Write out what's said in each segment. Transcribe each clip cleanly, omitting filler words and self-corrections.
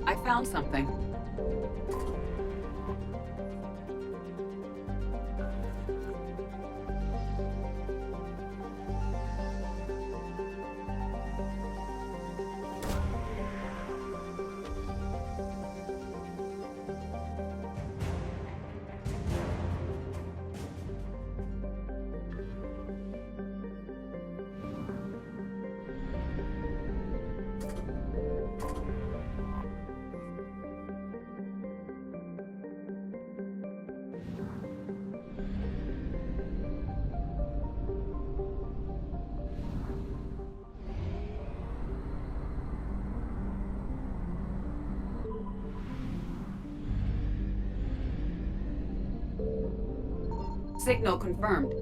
I found something. Signal confirmed.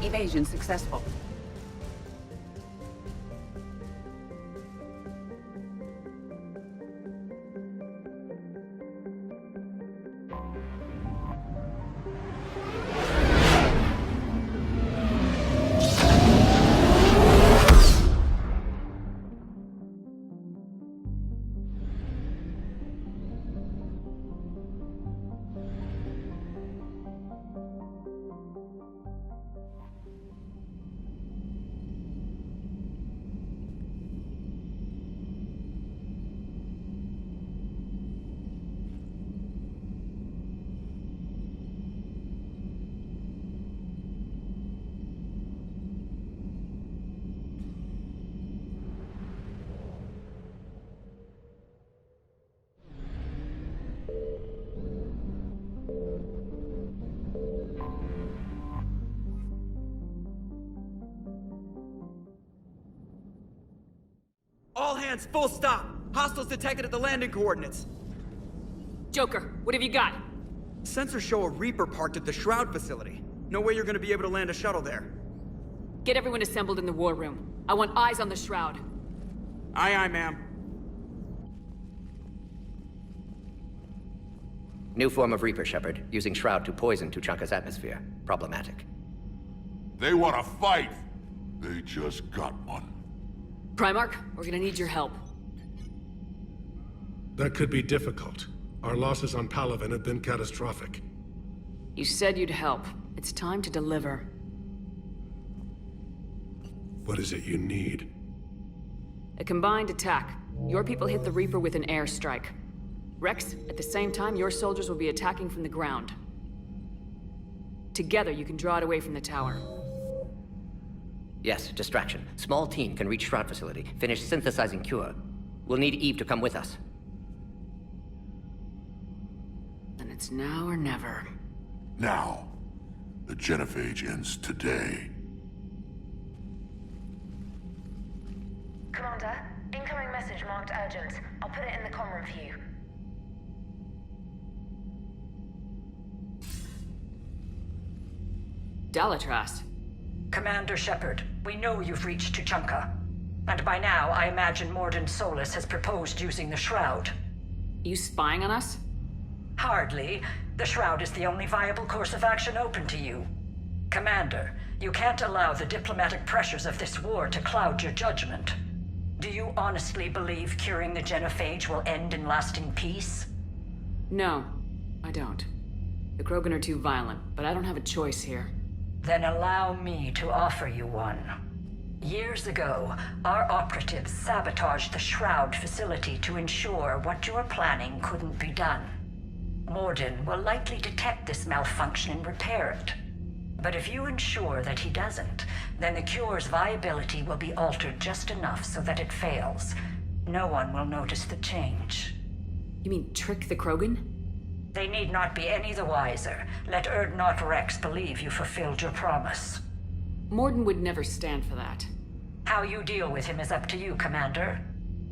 Evasion successful. All hands, full stop! Hostiles detected at the landing coordinates. Joker, what have you got? Sensors show a Reaper parked at the Shroud facility. No way you're gonna be able to land a shuttle there. Get everyone assembled in the war room. I want eyes on the Shroud. Aye, aye, ma'am. New form of Reaper, Shepard. Using Shroud to poison Tuchanka's atmosphere. Problematic. They want to fight. They just got one. Primarch, we're gonna need your help. That could be difficult. Our losses on Palaven have been catastrophic. You said you'd help. It's time to deliver. What is it you need? A combined attack. Your people hit the Reaper with an airstrike. Rex, at the same time, your soldiers will be attacking from the ground. Together, you can draw it away from the tower. Yes, distraction. Small team can reach Shroud facility, finish synthesizing cure. We'll need Eve to come with us. Then it's now or never. Now, the genophage ends today. Commander, incoming message marked urgent. I'll put it in the comm room for you. Dalatrast. Commander Shepard, we know you've reached Tuchanka. And by now, I imagine Morden Solus has proposed using the Shroud. You spying on us? Hardly. The Shroud is the only viable course of action open to you. Commander, you can't allow the diplomatic pressures of this war to cloud your judgment. Do you honestly believe curing the genophage will end in lasting peace? No, I don't. The Krogan are too violent, but I don't have a choice here. Then allow me to offer you one. Years ago, our operatives sabotaged the Shroud facility to ensure what you are planning couldn't be done. Morden will likely detect this malfunction and repair it. But if you ensure that he doesn't, then the cure's viability will be altered just enough so that it fails. No one will notice the change. You mean trick the Krogan? They need not be any the wiser. Let Urdnot Rex believe you fulfilled your promise. Morden would never stand for that. How you deal with him is up to you, Commander.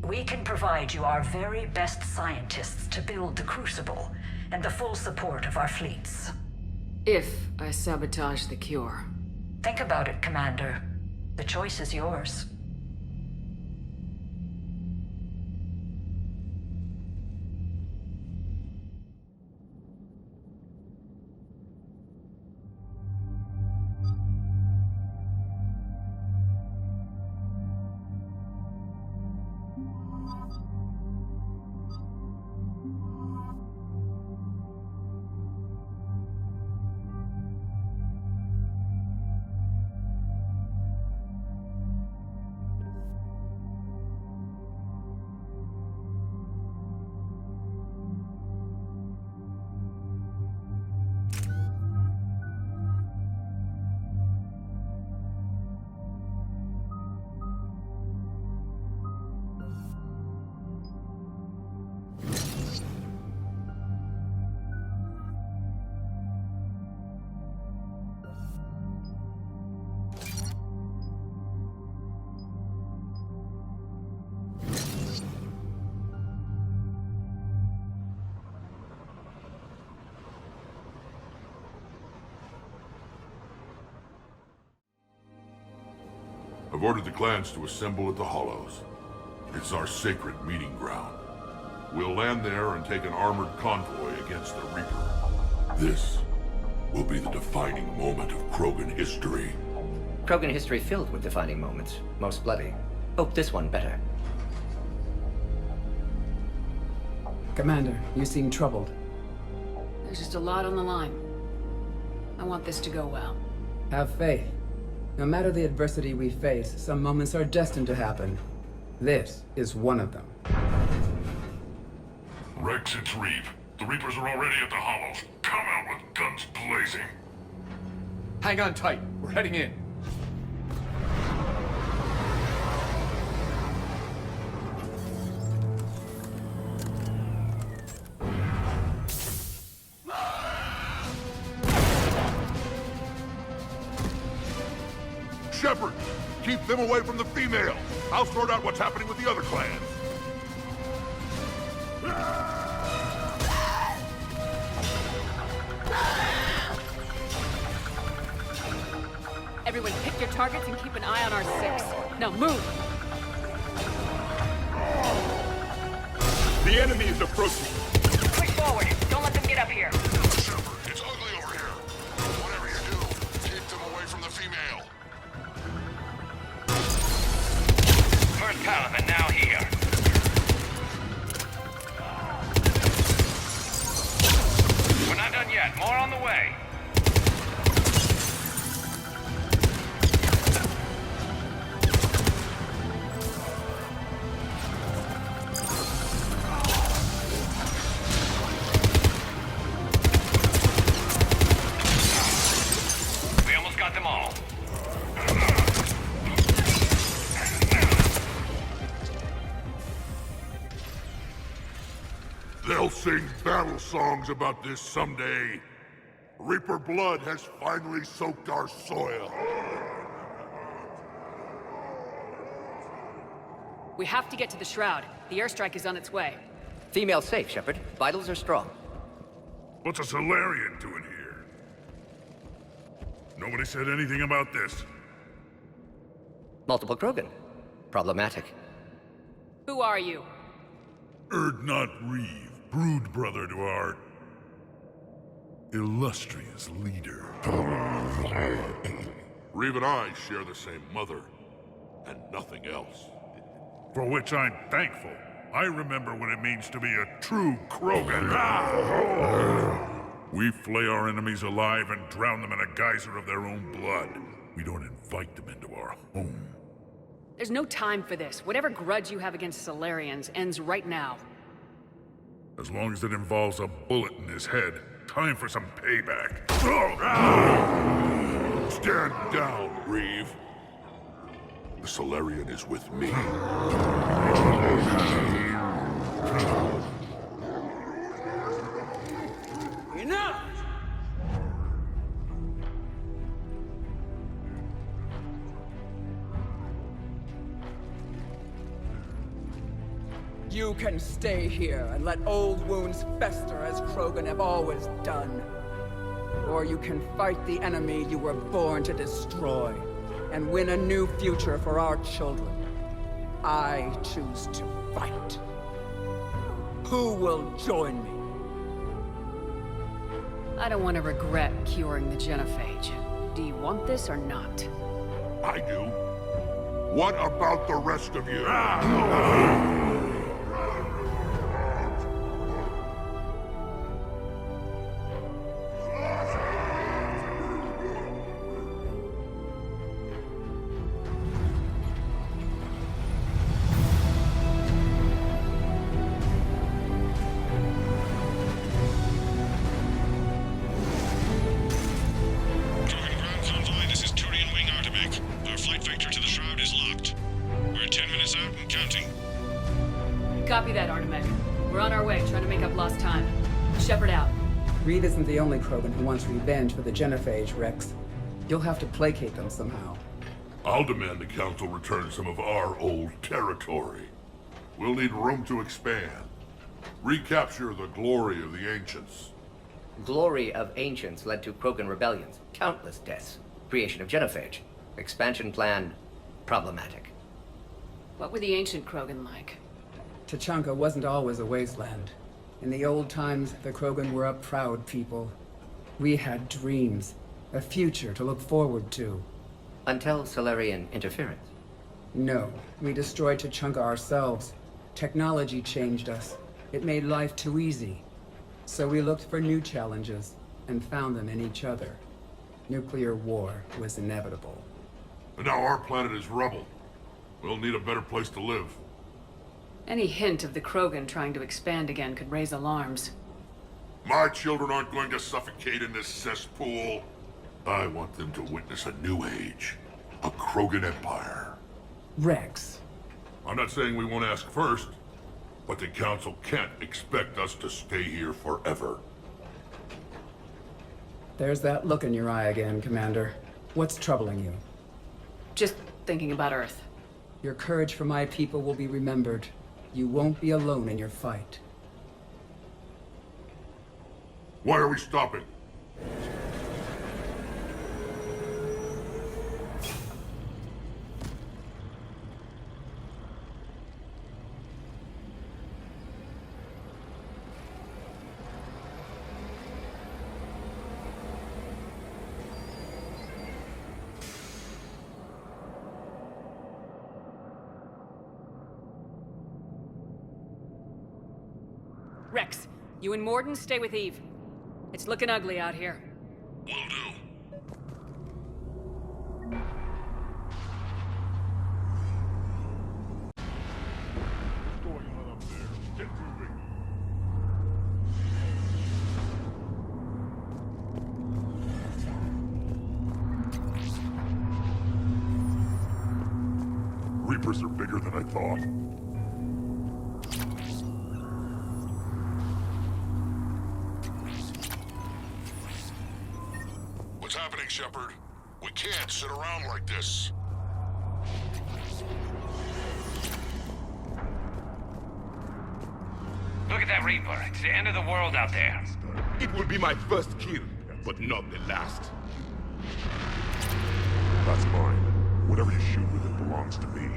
We can provide you our very best scientists to build the Crucible, and the full support of our fleets. If I sabotage the cure. Think about it, Commander. The choice is yours. I've ordered the clans to assemble at the Hollows. It's our sacred meeting ground. We'll land there and take an armored convoy against the Reaper. This will be the defining moment of Krogan history. Krogan history filled with defining moments, most bloody. Hope this one better. Commander, you seem troubled. There's just a lot on the line. I want this to go well. Have faith. No matter the adversity we face, some moments are destined to happen. This is one of them. Rex, it's Reeve. The Reapers are already at the Hollows. Come out with guns blazing. Hang on tight. We're heading in. Shepard, keep them away from the females. I'll sort out what's happening with the other clans. Everyone pick your targets and keep an eye on our six. Now move! The enemy is approaching. Push forward. Don't let them get up here. Shepard, it's ugly over here. Whatever you do, keep them away from the female. First Paladin now here. We're not done yet. More on the way. We almost got them all. They'll sing battle songs about this someday. Reaper blood has finally soaked our soil. We have to get to the Shroud. The airstrike is on its way. Female safe, Shepard. Vitals are strong. What's a Salarian doing here? Nobody said anything about this. Multiple Krogan. Problematic. Who are you? Not Reeve, brood brother to our illustrious leader. Reeve and I share the same mother, and nothing else. For which I'm thankful. I remember what it means to be a true Krogan. We flay our enemies alive and drown them in a geyser of their own blood. We don't invite them into our home. There's no time for this. Whatever grudge you have against Salarians ends right now. As long as it involves a bullet in his head, time for some payback. Stand down, Reeve. The Salarian is with me. Enough! You can stay here and let old wounds fester as Krogan have always done. Or you can fight the enemy you were born to destroy, and win a new future for our children. I choose to fight. Who will join me? I don't want to regret curing the genophage. Do you want this or not? I do. What about the rest of you? Copy that, Artemek. We're on our way, trying to make up lost time. Shepard out. Reed isn't the only Krogan who wants revenge for the genophage, Rex. You'll have to placate them somehow. I'll demand the Council return some of our old territory. We'll need room to expand. Recapture the glory of the Ancients. Glory of Ancients led to Krogan rebellions, countless deaths, creation of genophage. Expansion plan, problematic. What were the ancient Krogan like? Tachanka wasn't always a wasteland. In the old times, the Krogan were a proud people. We had dreams, a future to look forward to. Until Salarian interference. No, we destroyed Tachanka ourselves. Technology changed us. It made life too easy. So we looked for new challenges, and found them in each other. Nuclear war was inevitable. And now our planet is rubble. We'll need a better place to live. Any hint of the Krogan trying to expand again could raise alarms. My children aren't going to suffocate in this cesspool. I want them to witness a new age. A Krogan empire. Rex. I'm not saying we won't ask first, but the Council can't expect us to stay here forever. There's that look in your eye again, Commander. What's troubling you? Just thinking about Earth. Your courage for my people will be remembered. You won't be alone in your fight. Why are we stopping? Rex, you and Morden stay with Eve. It's looking ugly out here. Will do. What's going on up there? Get moving. Reapers are bigger than I thought. What's happening, Shepard? We can't sit around like this. Look at that Reaper. It's the end of the world out there. It will be my first kill, but not the last. That's mine. Whatever you shoot with it belongs to me.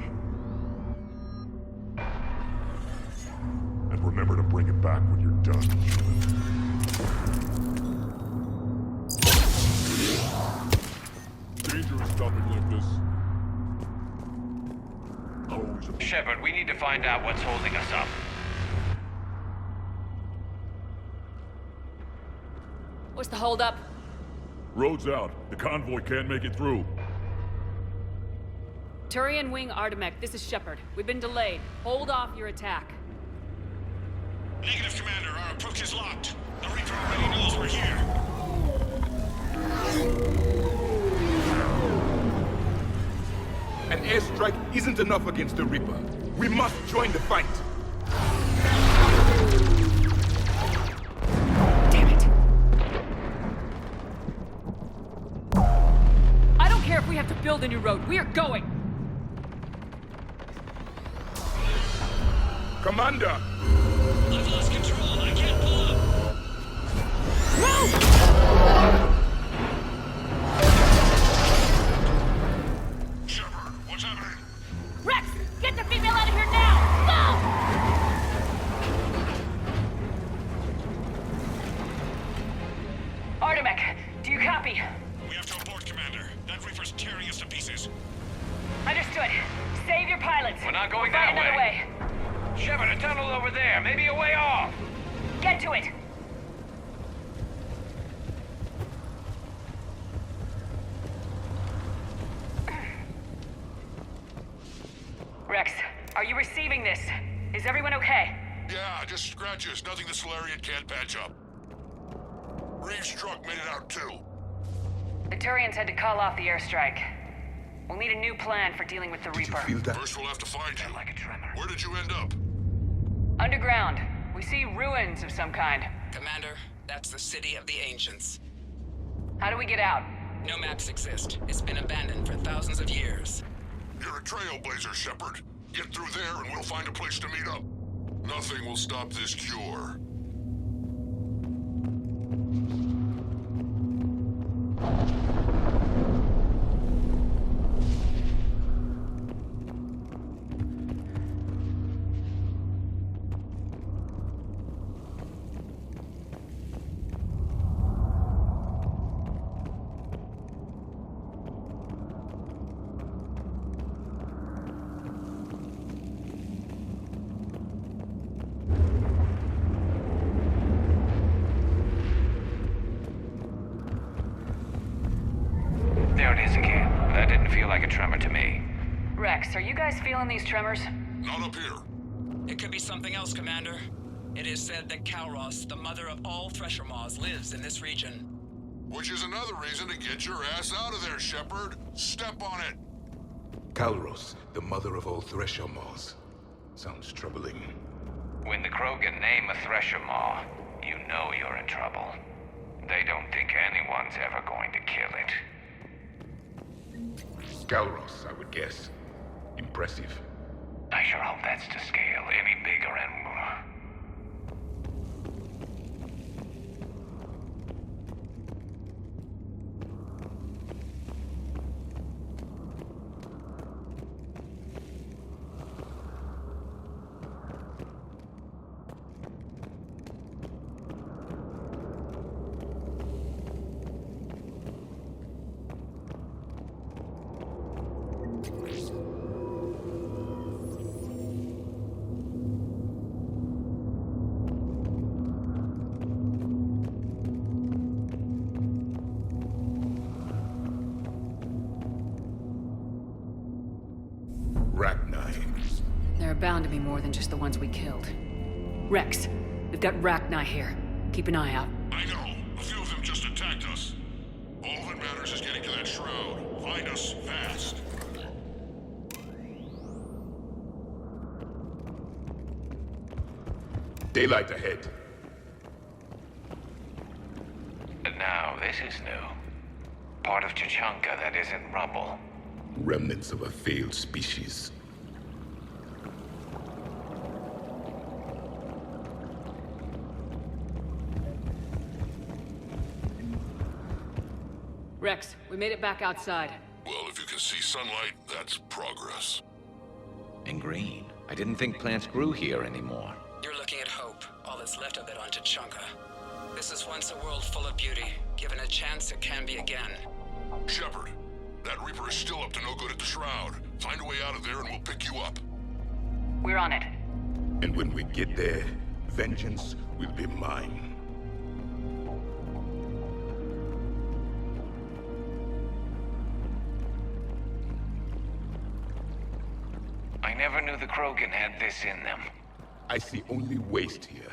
remember to bring it back when you're done. Dangerous stopping like this. Always a... Shepard, we need to find out what's holding us up. What's the holdup? Road's out. The convoy can't make it through. Turian Wing Artemek, this is Shepard. We've been delayed. Hold off your attack. Negative, Commander. Our approach is locked. The Reaper already knows we're here. An airstrike isn't enough against the Reaper. We must join the fight. Damn it! I don't care if we have to build a new road. We are going! Commander! I've lost control. I can't pull up. Move! Shepard, what's happening? Rex! Get the female out of here now! Go! Artemek, do you copy? We have to abort, Commander. That Reaper's tearing us to pieces. Understood. Save your pilots. We're not going We'll that find another way. Shepard, a tunnel over there. Maybe a way off. Get to it! Rex, are you receiving this? Is everyone okay? Yeah, just scratches. Nothing the Salarian can't patch up. Reeves' truck made it out too. The Turians had to call off the airstrike. We'll need a new plan for dealing with the Reaper. First we'll have to find you. Like a tremor. Where did you end up? Underground. We see ruins of some kind. Commander, that's the City of the Ancients. How do we get out? No maps exist. It's been abandoned for thousands of years. You're a trailblazer, Shepard. Get through there and we'll find a place to meet up. Nothing will stop this cure. There it is again. That didn't feel like a tremor to me. Rex, are you guys feeling these tremors? Not up here. It could be something else, Commander. It is said that Kalros, the mother of all Thresher Maws, lives in this region. Which is another reason to get your ass out of there, Shepard. Step on it. Kalros, the mother of all Thresher Maws. Sounds troubling. When the Krogan name a Thresher Maw, you know you're in trouble. They don't think anyone's ever going to kill it. Kalros, I would guess. Impressive. I sure hope that's to scale any bigger and... There are bound to be more than just the ones we killed. Rex, we've got Rachni here. Keep an eye out. I know. A few of them just attacked us. All that matters is getting to that shroud. Find us fast. Daylight ahead. Now, this is new. Part of Chichanka that isn't rubble. Remnants of a failed species. Rex, we made it back outside. Well, if you can see sunlight, that's progress. And green. I didn't think plants grew here anymore. You're looking at home. that's left of it on Tachanka. This is once a world full of beauty. Given a chance, it can be again. Shepard, that Reaper is still up to no good at the Shroud. Find a way out of there and we'll pick you up. We're on it. And when we get there, vengeance will be mine. I never knew the Krogan had this in them. I see only waste here.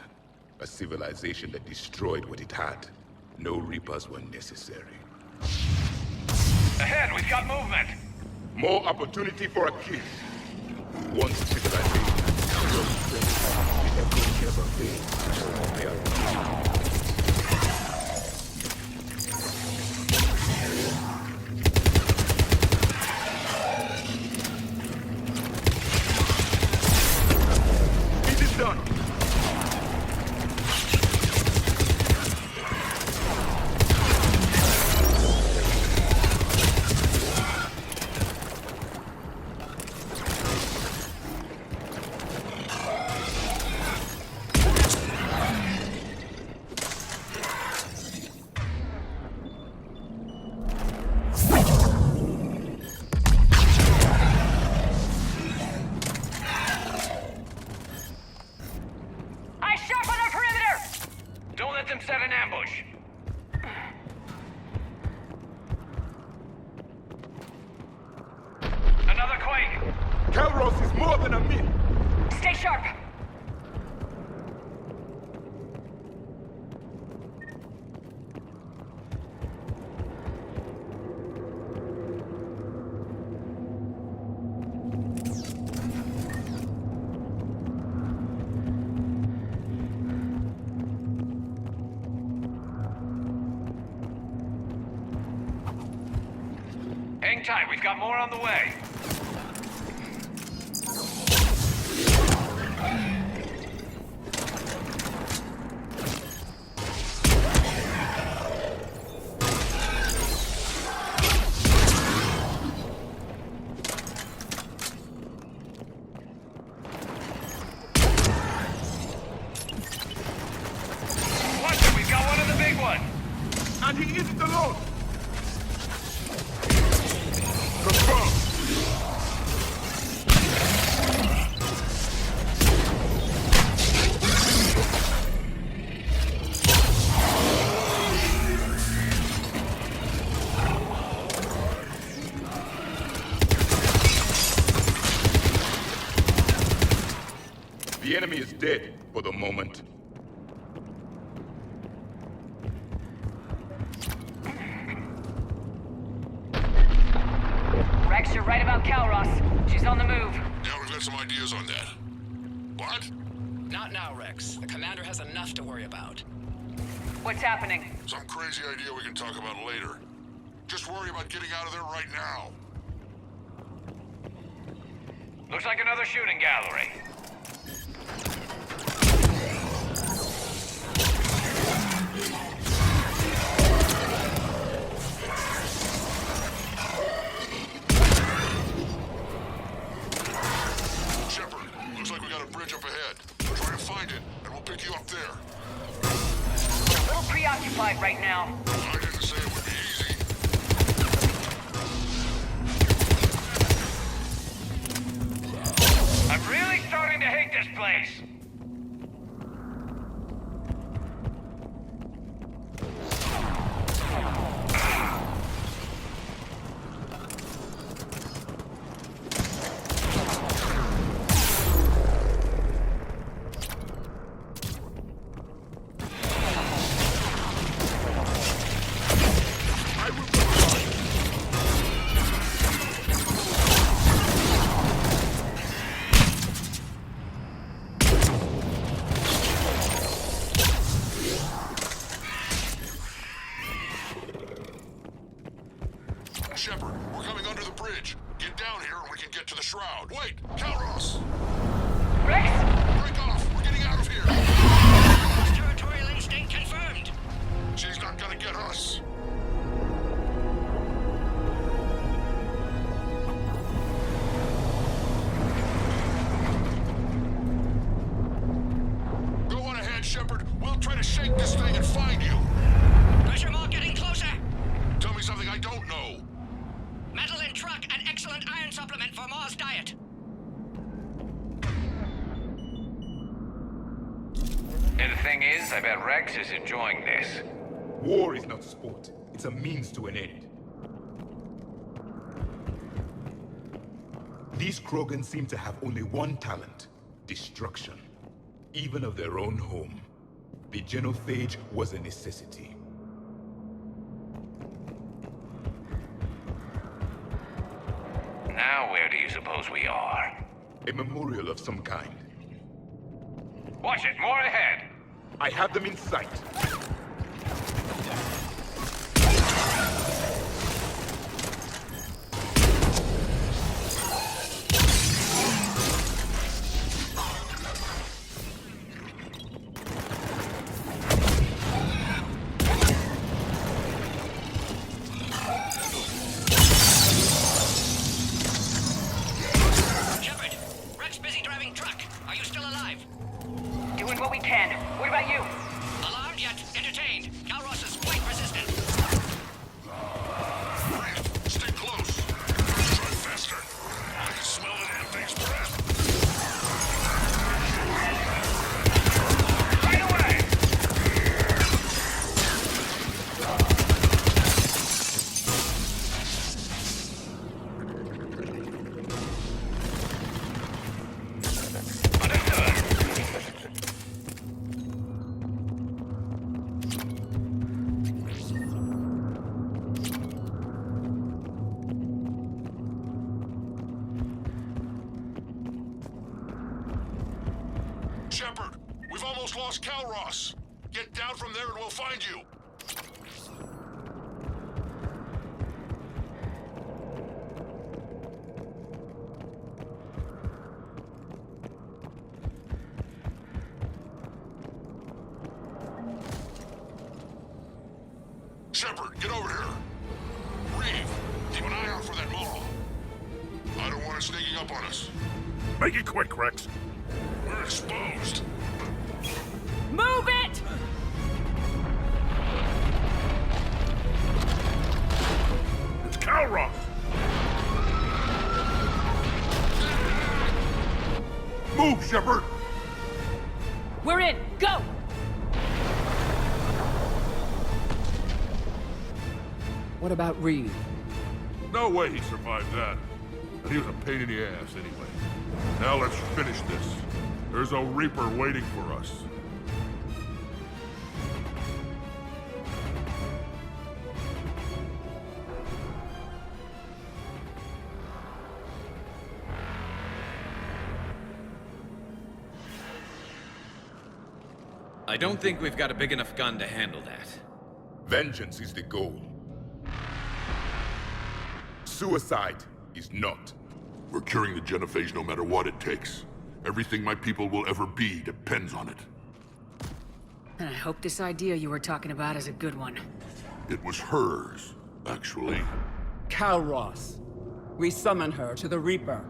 A civilization that destroyed what it had. No Reapers were necessary. Ahead, we've got movement! More opportunity for a kill. Once civilization has never failed. It is done. Set an ambush. Another quake. Calros is more than a myth. Stay sharp. Hang tight, we've got more on the way. Watch it, we've got one of the big ones. And he isn't alone. The enemy is dead for the moment. Rex, you're right about Calros. She's on the move. Yeah, we've got some ideas on that. What? Not now, Rex. The commander has enough to worry about. What's happening? Some crazy idea we can talk about later. Just worry about getting out of there right now. Looks like another shooting gallery. Shepard, looks like we got a bridge up ahead. Try to find it, and we'll pick you up there. A little preoccupied right now. I didn't say it would be easy. I'm really starting to hate this place. Shepard, we're coming under the bridge. Get down here and we can get to the Shroud. Wait! Calros! Rex? Break off! We're getting out of here! Territorial instinct confirmed. She's not gonna get us! Go on ahead, Shepard. I bet Rex is enjoying this. War is not sport. It's a means to an end. These Krogan seem to have only one talent: destruction. Even of their own home. The genophage was a necessity. Now where do you suppose we are? A memorial of some kind. Watch it, more ahead! I have them in sight. Shepard, Rex busy driving truck. Are you still alive? Doing what we can. What about you? Alarmed yet entertained. Calros is quite resistant. Stay close. Drive faster. I can smell the damn thing's breath. Right away! Shepard, we've almost lost Calros. Get down from there and we'll find you. Shepard, get over here. Reeve, keep an eye out for that mole. I don't want it sneaking up on us. Make it quick, Rex. We're exposed. Move it! It's Calros. Move, Shepard. We're in. Go! What about Reeve? No way he survived that. And he was a pain in the ass anyway. Now let's finish this. There's a Reaper waiting for us. I don't think we've got a big enough gun to handle that. Vengeance is the goal. Suicide is not. We're curing the genophage no matter what it takes. Everything my people will ever be depends on it. And I hope this idea you were talking about is a good one. It was hers, actually. Calros. We summon her to the Reaper.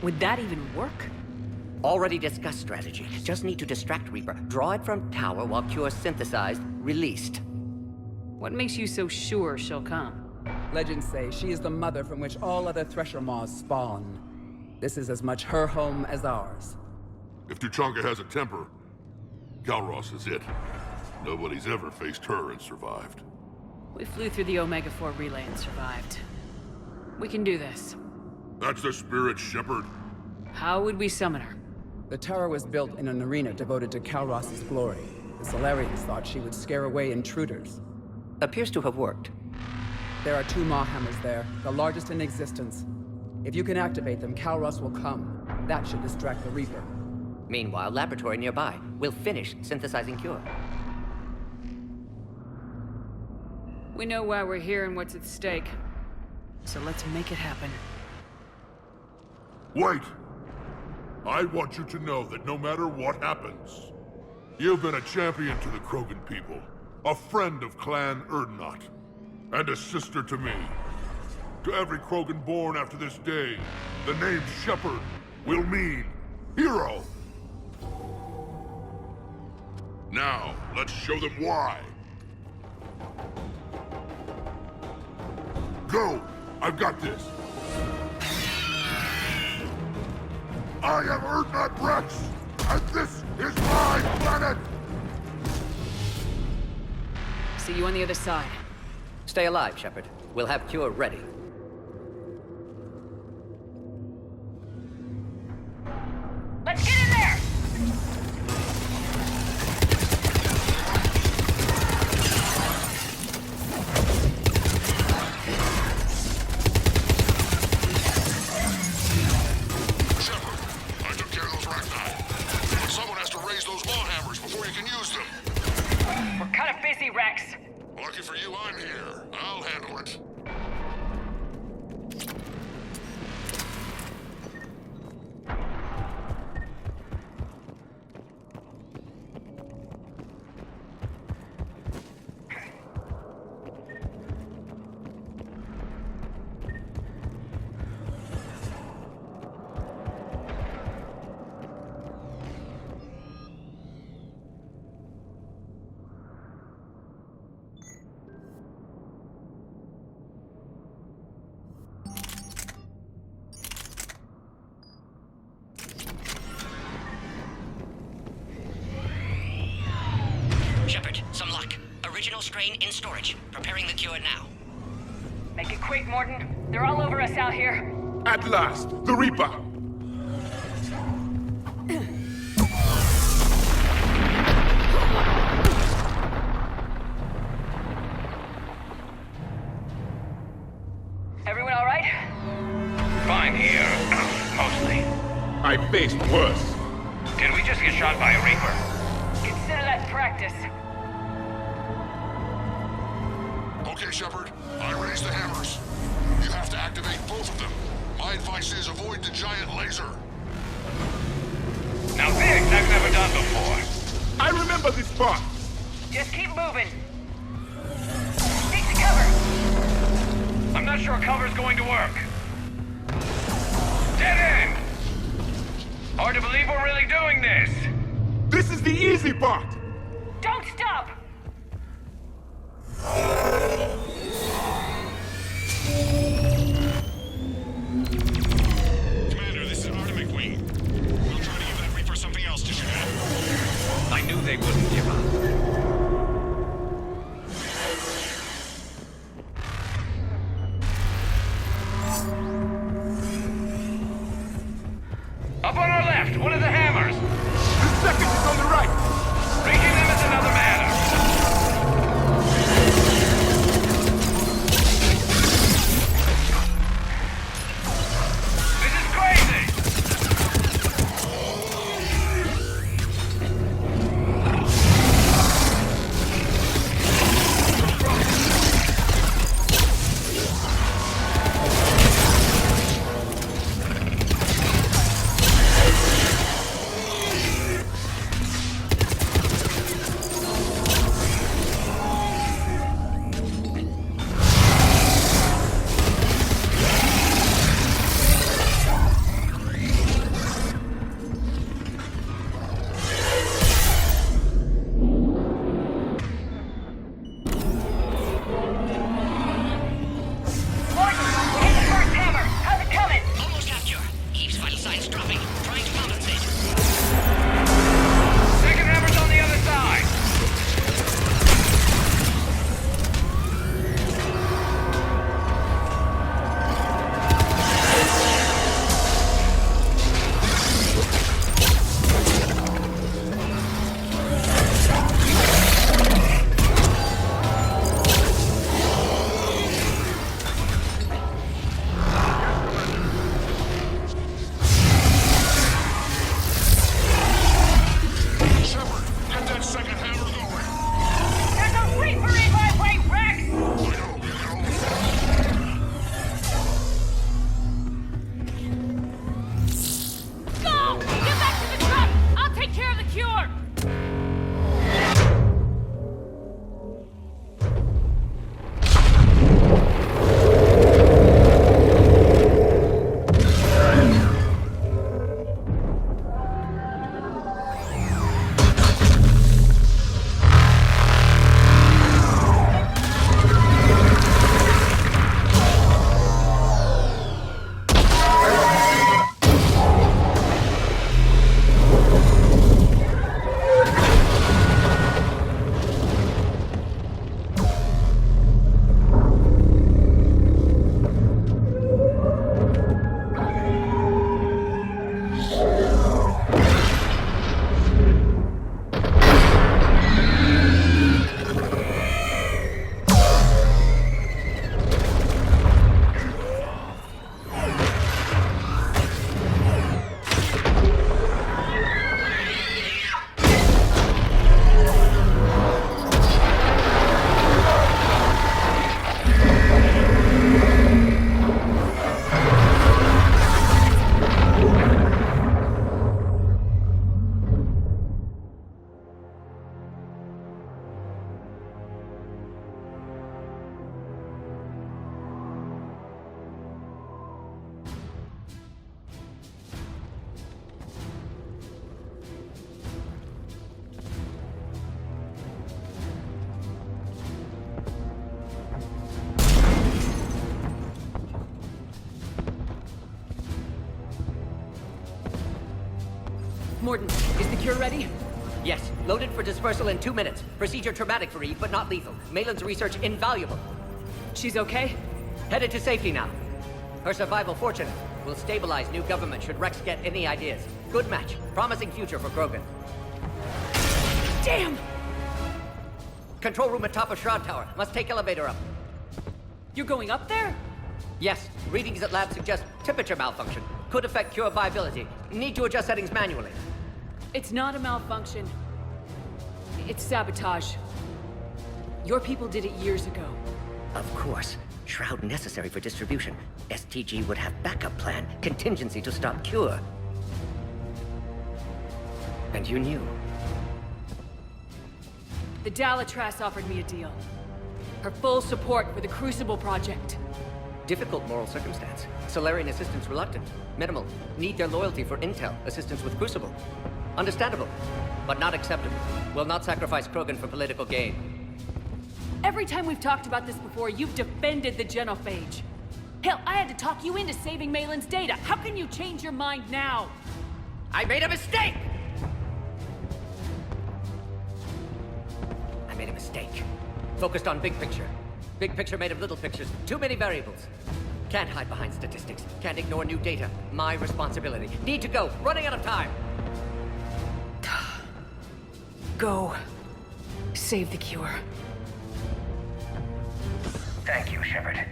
Would that even work? Already discussed strategy. Just need to distract Reaper. Draw it from tower while Cure synthesized, released. What makes you so sure she'll come? Legends say she is the mother from which all other Thresher Maws spawn. This is as much her home as ours. If Tuchanka has a temper, Calros is it. Nobody's ever faced her and survived. We flew through the Omega-4 relay and survived. We can do this. That's the spirit, Shepard. How would we summon her? The tower was built in an arena devoted to Calros' glory. The Salarians thought she would scare away intruders. Appears to have worked. There are 2 Maw hammers there, the largest in existence. If you can activate them, Calros will come. That should distract the Reaper. Meanwhile, laboratory nearby. We'll finish synthesizing Cure. We know why we're here and what's at stake. So let's make it happen. Wait! I want you to know that no matter what happens, you've been a champion to the Krogan people, a friend of Clan Erdnot, and a sister to me. To every Krogan born after this day, the name Shepard will mean hero. Now, let's show them why. Go! I've got this. I am Erdnot Rex, and this is my planet! See you on the other side. Stay alive, Shepard. We'll have cure ready. Let's get in there! Shepard, I took care of those Rachni. But someone has to raise those law hammers before you can use them. We're kind of busy, Rex. Lucky for you, I'm here. I'll handle it. Shepard, some luck. Original strain in storage. Preparing the cure now. Make it quick, Morton. They're all over us out here. At last, the Reaper! Everyone all right? Fine here. Mostly. I faced worse. Did we just get shot by a Reaper? Consider that practice. Okay, Shepard. I raised the hammers. You have to activate both of them. My advice is avoid the giant laser. Now this I've never done before. I remember this part. Just keep moving. Take the cover. I'm not sure cover's going to work. Dead end! Hard to believe we're really doing this. This is the easy part. Don't stop! Commander, this is Artemic Wing. We'll try to give that Reaper something else to shoot at. I knew they wouldn't give up. Up on our left, one of the hammers. The second is on the right. Reaching them is another matter. This is crazy! Morden, is the cure ready? Yes, loaded for dispersal in 2 minutes. Procedure traumatic for Eve, but not lethal. Malin's research invaluable. She's okay? Headed to safety now. Her survival fortunate. Will stabilize new government should Rex get any ideas. Good match. Promising future for Krogan. Damn! Control room at top of Shroud Tower. Must take elevator up. You're going up there? Yes. Readings at lab suggest temperature malfunction. Could affect cure viability. Need to adjust settings manually. It's not a malfunction. It's sabotage. Your people did it years ago. Of course. Shroud necessary for distribution. STG would have backup plan. Contingency to stop cure. And you knew. The Dalatras offered me a deal. Her full support for the Crucible project. Difficult moral circumstance. Salarian assistance reluctant. Minimal. Need their loyalty for intel. Assistance with Crucible. Understandable. But not acceptable. Will not sacrifice Krogan for political gain. Every time we've talked about this before, you've defended the genophage. Hell, I had to talk you into saving Malin's data. How can you change your mind now? I made a mistake! I made a mistake. Focused on big picture. Big picture made of little pictures. Too many variables. Can't hide behind statistics. Can't ignore new data. My responsibility. Need to go. Running out of time. Go. Save the cure. Thank you, Shepard.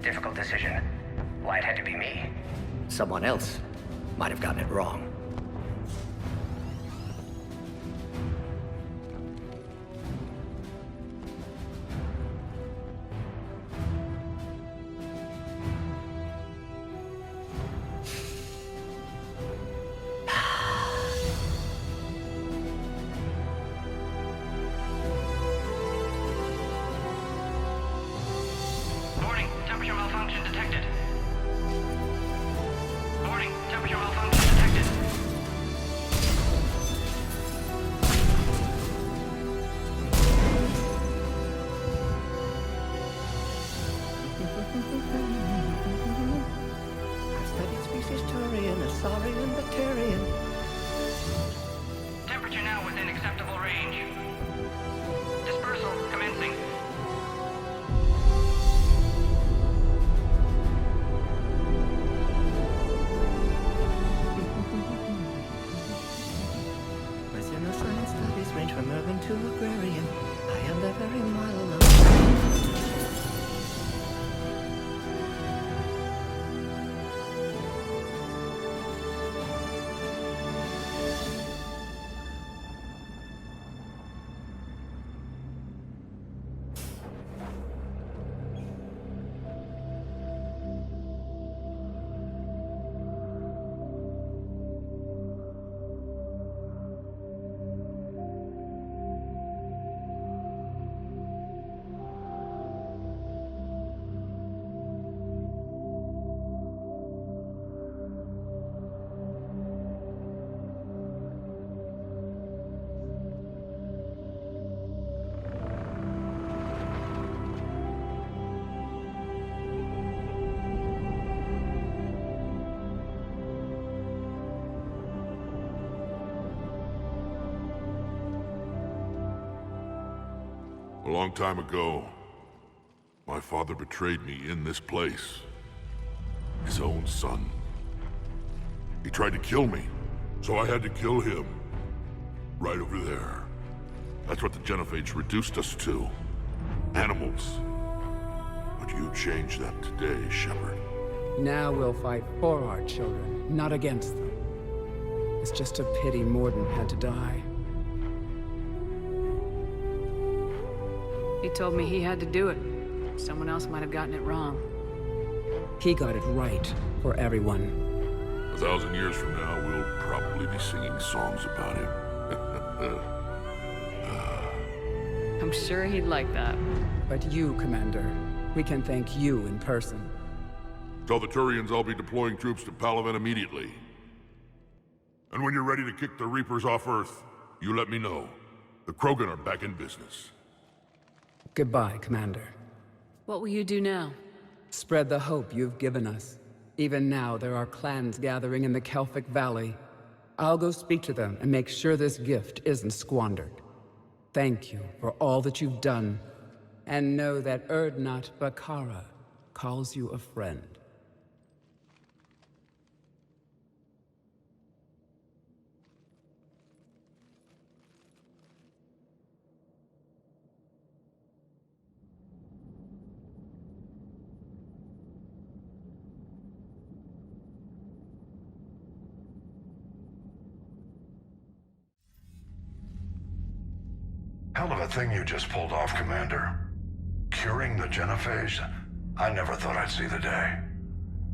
Difficult decision. Why it had to be me? Someone else might have gotten it wrong. Warning, temperature malfunction detected. Warning, temperature malfunction detected. I've studied species Turian, a Salarian, Batarian. Temperature now within acceptable range. Dispersal commencing. My science studies range from urban to agrarian. I am the very model of... A long time ago, my father betrayed me in this place. His own son. He tried to kill me, so I had to kill him. Right over there. That's what the genophage reduced us to. Animals. But you changed that today, Shepard. Now we'll fight for our children, not against them. It's just a pity Morden had to die. He told me he had to do it. Someone else might have gotten it wrong. He got it right for everyone. 1,000 years from now, we'll probably be singing songs about him. I'm sure he'd like that. But you, Commander, we can thank you in person. Tell the Turians I'll be deploying troops to Palaven immediately. And when you're ready to kick the Reapers off Earth, you let me know. The Krogan are back in business. Goodbye, Commander. What will you do now? Spread the hope you've given us. Even now, there are clans gathering in the Kelphic Valley. I'll go speak to them and make sure this gift isn't squandered. Thank you for all that you've done, and know that Erdnot Bakara calls you a friend. Hell of a thing you just pulled off, Commander. Curing the genophage? I never thought I'd see the day.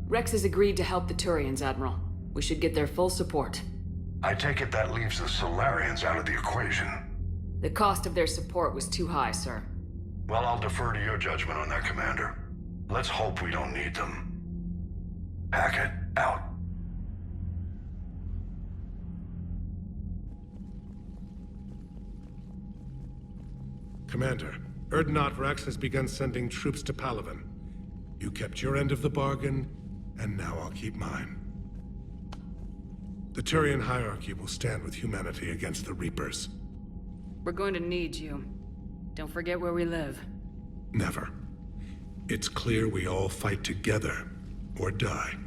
Rex has agreed to help the Turians, Admiral. We should get their full support. I take it that leaves the Salarians out of the equation. The cost of their support was too high, sir. Well, I'll defer to your judgment on that, Commander. Let's hope we don't need them. Hackett, out. Commander, Erdnot Rex has begun sending troops to Palaven. You kept your end of the bargain, and now I'll keep mine. The Turian hierarchy will stand with humanity against the Reapers. We're going to need you. Don't forget where we live. Never. It's clear we all fight together, or die.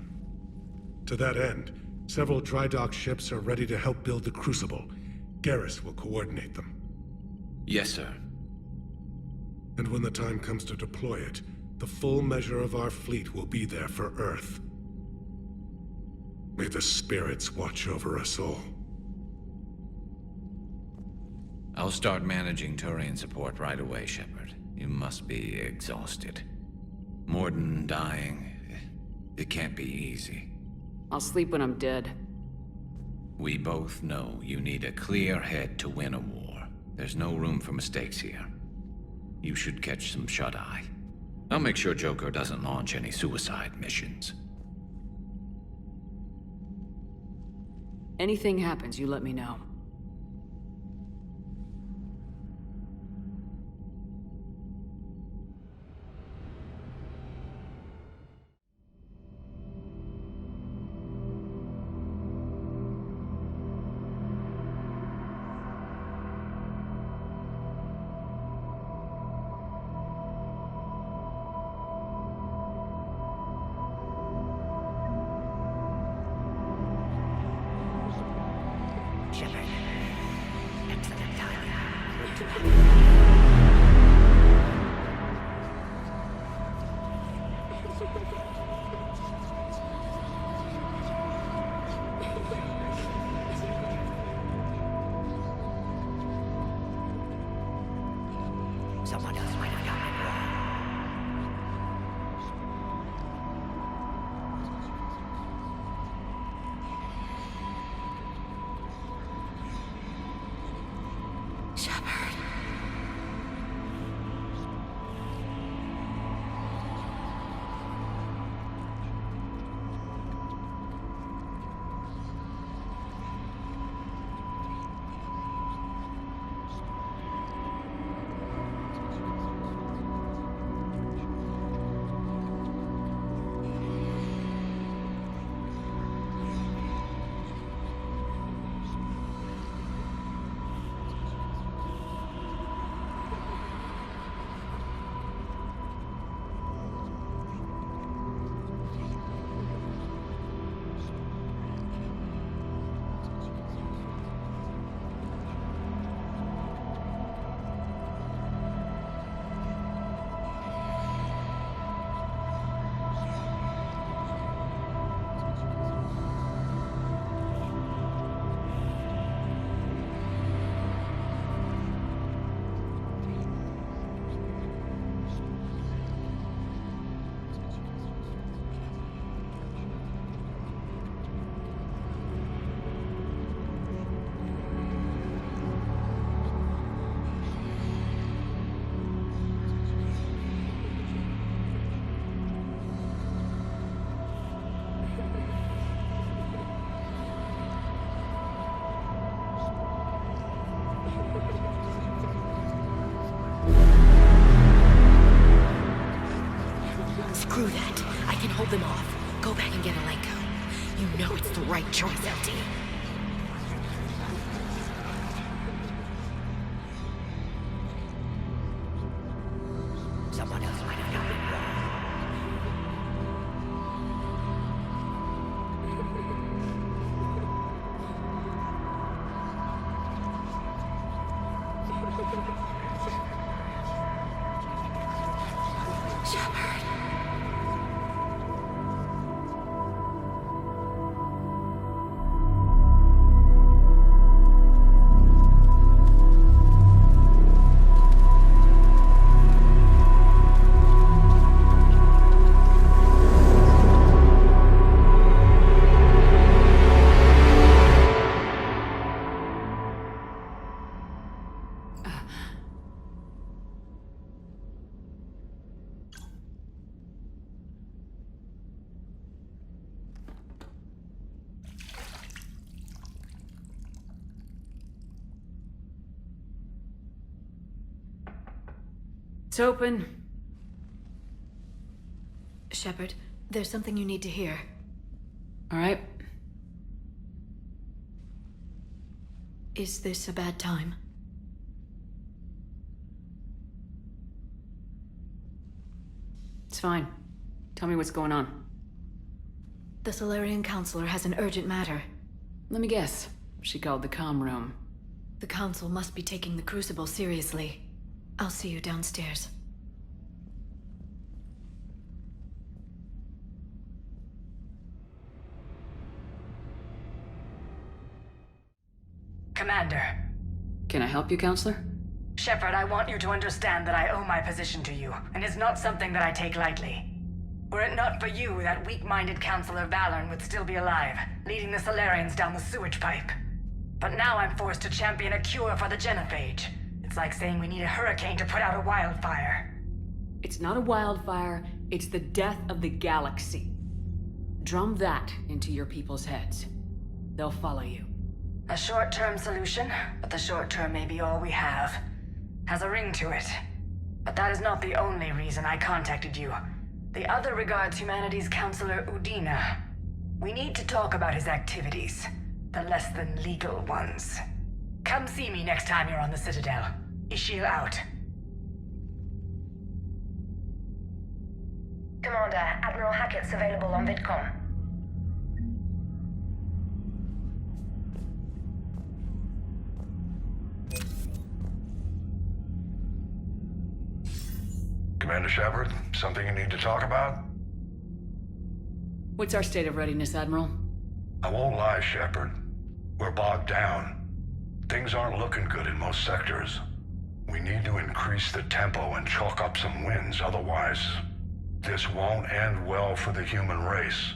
To that end, several dry dock ships are ready to help build the Crucible. Garrus will coordinate them. Yes, sir. And when the time comes to deploy it, the full measure of our fleet will be there for Earth. May the spirits watch over us all. I'll start managing Turian support right away, Shepard. You must be exhausted. Morden dying, it can't be easy. I'll sleep when I'm dead. We both know you need a clear head to win a war. There's no room for mistakes here. You should catch some shut-eye. I'll make sure Joker doesn't launch any suicide missions. Anything happens, you let me know. Someone else might have done it wrong. Shepard. Screw that. I can hold them off. Go back and get Alenko. You know it's the right choice, LT. Someone else might have done it wrong. Shepard. It's open. Shepard, there's something you need to hear. All right. Is this a bad time? It's fine. Tell me what's going on. The Salarian Counselor has an urgent matter. Let me guess. She called the comm room. The Council must be taking the Crucible seriously. I'll see you downstairs. Commander. Can I help you, Counselor? Shepard, I want you to understand that I owe my position to you, and it's not something that I take lightly. Were it not for you, that weak-minded Counselor Valorn would still be alive, leading the Salarians down the sewage pipe. But now I'm forced to champion a cure for the genophage. It's like saying we need a hurricane to put out a wildfire. It's not a wildfire, it's the death of the galaxy. Drum that into your people's heads. They'll follow you. A short-term solution, but the short term may be all we have. Has a ring to it. But that is not the only reason I contacted you. The other regards humanity's Counselor Udina. We need to talk about his activities. The less than legal ones. Come see me next time you're on the Citadel. Ishil out. Commander, Admiral Hackett's available on VidCom. Commander Shepard, something you need to talk about? What's our state of readiness, Admiral? I won't lie, Shepard. We're bogged down. Things aren't looking good in most sectors. We need to increase the tempo and chalk up some wins, otherwise this won't end well for the human race.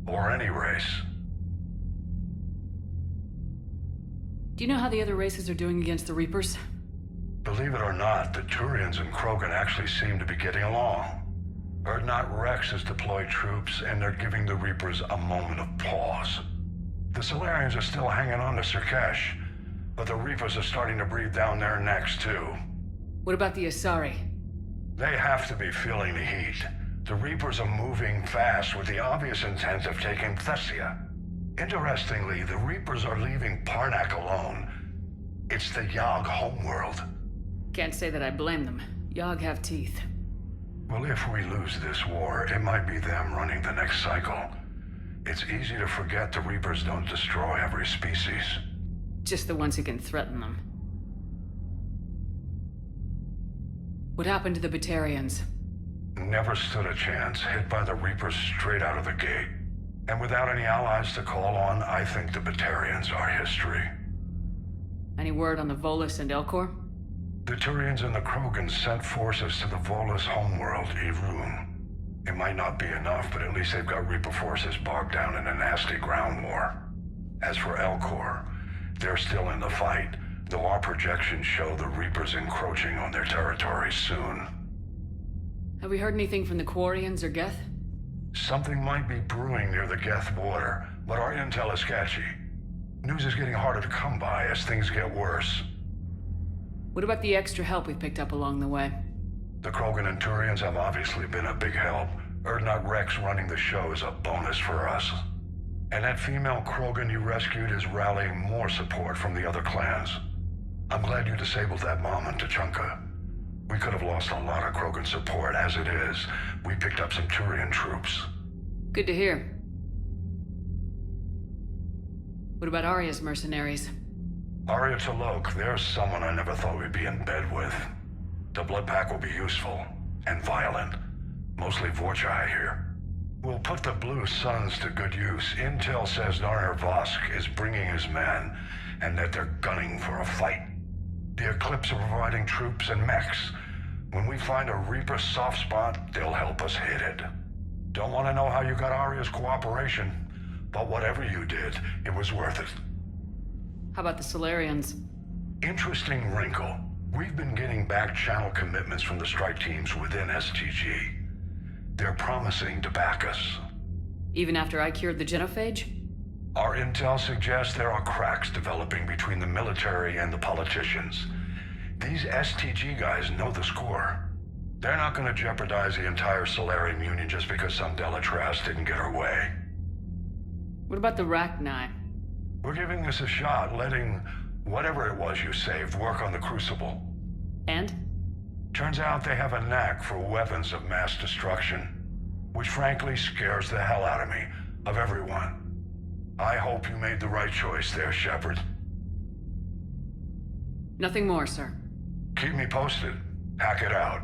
Or any race. Do you know how the other races are doing against the Reapers? Believe it or not, the Turians and Krogan actually seem to be getting along. Urdnot Rex has deployed troops, and they're giving the Reapers a moment of pause. The Salarians are still hanging on to Sirkesh, but the Reapers are starting to breathe down their necks, too. What about the Asari? They have to be feeling the heat. The Reapers are moving fast with the obvious intent of taking Thessia. Interestingly, the Reapers are leaving Parnak alone. It's the Yogg homeworld. Can't say that I blame them. Yogg have teeth. Well, if we lose this war, it might be them running the next cycle. It's easy to forget the Reapers don't destroy every species. Just the ones who can threaten them. What happened to the Batarians? Never stood a chance, hit by the Reapers straight out of the gate. And without any allies to call on, I think the Batarians are history. Any word on the Volus and Elcor? The Turians and the Krogan sent forces to the Volus homeworld, Irun. It might not be enough, but at least they've got Reaper forces bogged down in a nasty ground war. As for Elcor, they're still in the fight, though our projections show the Reapers encroaching on their territory soon. Have we heard anything from the Quarians or Geth? Something might be brewing near the Geth border, but our intel is sketchy. News is getting harder to come by as things get worse. What about the extra help we picked up along the way? The Krogan and Turians have obviously been a big help. Urdnot Rex running the show is a bonus for us. And that female Krogan you rescued is rallying more support from the other clans. I'm glad you disabled that mom in Tuchanka. We could have lost a lot of Krogan support. As it is, we picked up some Turian troops. Good to hear. What about Arya's mercenaries? Arya T'Loak, there's someone I never thought we'd be in bed with. The Blood Pack will be useful. And violent. Mostly Vorcha, I hear. We'll put the Blue Suns to good use. Intel says Narner Vosk is bringing his men, and that they're gunning for a fight. The Eclipse are providing troops and mechs. When we find a Reaper soft spot, they'll help us hit it. Don't want to know how you got Arya's cooperation, but whatever you did, it was worth it. How about the Salarians? Interesting wrinkle. We've been getting back channel commitments from the strike teams within STG. They're promising to back us. Even after I cured the genophage? Our intel suggests there are cracks developing between the military and the politicians. These STG guys know the score. They're not going to jeopardize the entire Salarian Union just because some Delatras didn't get her way. What about the Rachni? We're giving this a shot, letting whatever it was you saved work on the Crucible. And? Turns out they have a knack for weapons of mass destruction, which frankly scares the hell out of me, of everyone. I hope you made the right choice there, Shepard. Nothing more, sir. Keep me posted. Hack it out.